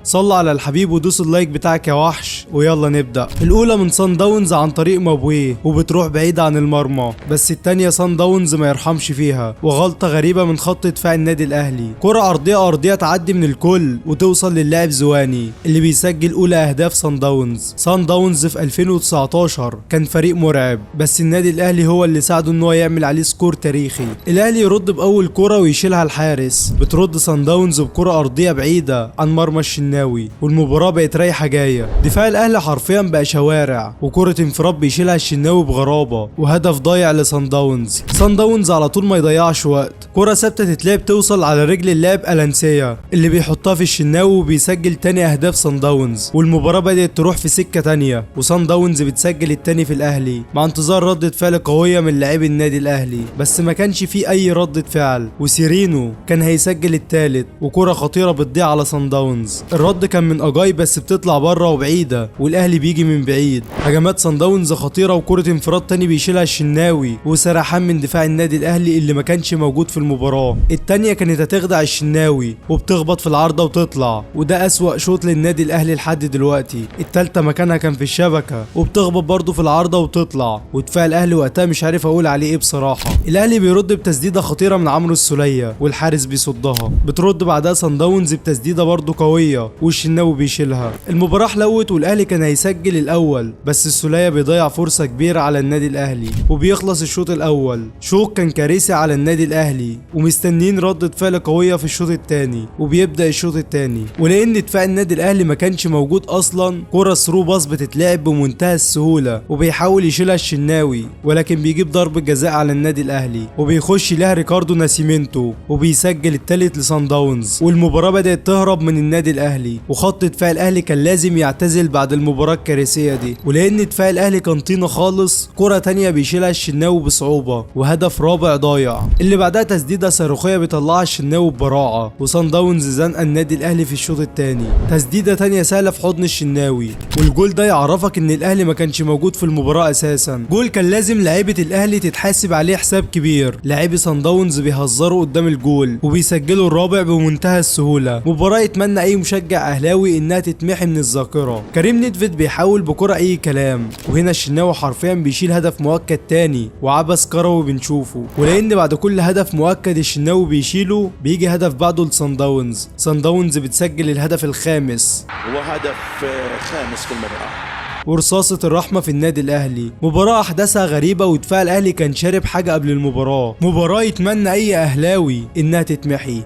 صلى على الحبيب ودوس اللايك بتاعك يا وحش، ويلا نبدأ. الأولى من صن داونز عن طريق مابويه وبتروح بعيد عن المرمى، بس التانية صن داونز ما يرحمش فيها، وغلطة غريبة من خط دفاع النادي الأهلي. كرة أرضية تعدي من الكل وتوصل للاعب زواني اللي بيسجل أولى أهداف صن داونز. صن داونز في 2019 كان فريق مرعب، بس النادي الأهلي هو اللي ساعده إن هو يعمل عليه سكور تاريخي. الأهلي يرد بأول كرة ويشيلها الحارس، بترد صن داونز بكرة أرضية بعيدة عن مرمى الشناوي، والمباراة بقت رايحة جاية. دفاع الأهلي حرفيا بقى شوارع، وكرة انفراد بيشيلها الشناوي بغرابة، وهدف ضايع لصن داونز. صن داونز على طول ما يضيعش وقت، كرة ثابتة تتلعب توصل على رجل اللاعب ألانسيا اللي بيحطها في الشناوي وبيسجل تاني أهداف صن داونز، والمباراة بدأت تروح في سكة تانية، وصن داونز بتسجل التاني في الأهلي مع انتظار ردة فعل قوية من لاعبي النادي الأهلي، بس ما كانش فيه أي ردة فعل، وسيرينو كان هيسجل التالت، وكرة خطيرة بتضيع على صن داونز. الرد كان من أجاي بس بتطلع بره وبعيدة، والأهلي بيجي من بعيد. هجمات صن داونز خطيرة، وكرة انفراد تاني بيشيلها الشناوي، وسرحان من دفاع النادي الأهلي اللي ما كانش موجود في المباراة. التانية كانت هتخدع الشناوي وبتخبط في العارضة وتطلع، وده أسوأ شوط للنادي الأهلي لحد دلوقتي. التالتة مكانها كان في الشبكة وبتخبط برضه في العارضة وتطلع، ودفاع الأهلي وقتها مش عارف أقول عليه إيه بصراحة. الأهلي بيرد بتسديدة خطيرة من عمرو السولية والحارس بيصدها، بترد بعدها صن داونز بتسديدة برضه قوية والشناوي بيشيلها. المباراة حلوت والأهلي كان هيسجل الأول، بس السولية بيضيع فرصة كبيرة على النادي الأهلي، وبيخلص الشوط الأول. شوط كان كارثي على النادي الأهلي، ومستنين ردة فعل قوية في الشوط التاني، وبيبدأ الشوط التاني. ولأن دفاع النادي الأهلي ما كانش موجود أصلا، كرة ثرو باص بتتلعب بمنتهى السهولة، وبيحاول يشيلها الشناوي، ولكن بيجيب ضربة جزاء على النادي الأهلي، وبيخش لها ريكاردو ناسيمنتو وبيسجل التالت لصن داونز، والمباراة بدأت تهرب من النادي الأهلي. وخط دفاع الأهلي كان لازم يعتزل بعد المباراة الكارثية دي، ولأن دفاع الأهلي كان طينة خالص، كرة تانية بيشيلها الشناوي بصعوبة، وهدف رابع ضايع. اللي بعدها تسديدة صاروخية بيطلعها الشناوي ببراعة، وصن داونز زنقة النادي الأهلي في الشوط التاني. تسديدة تانية سهلة في حضن الشناوي، والجول ده يعرفك إن الأهلي ما كانش موجود في المباراة أساسا. جول كان لازم لعيبة الأهلي تتحاسب عليه حساب كبير. لاعبي صن داونز بيهزروا قدام الجول وبيسجلوا الرابع بمنتهى السهولة. مباراة يتمنى أي مشجع أهلاوي إنها تتمحي من الذاكرة. كريم نيدفيد بيحاول بكرة أي كلام، وهنا الشناوي حرفيا بيشيل هدف مؤكد تاني، وعبث كروي بنشوفه. ولأن بعد كل هدف مؤكد الشناوي بيشيله بيجي هدف بعده لصن داونز. صن داونز بتسجل الهدف الخامس، وهدف خامس في المباراة. ورصاصة الرحمة في النادي الأهلي. مباراة أحداثها غريبة، ودفاع الأهلي كان شارب حاجة قبل المباراة. مباراة يتمنى أي أهلاوي إنها تتمحي.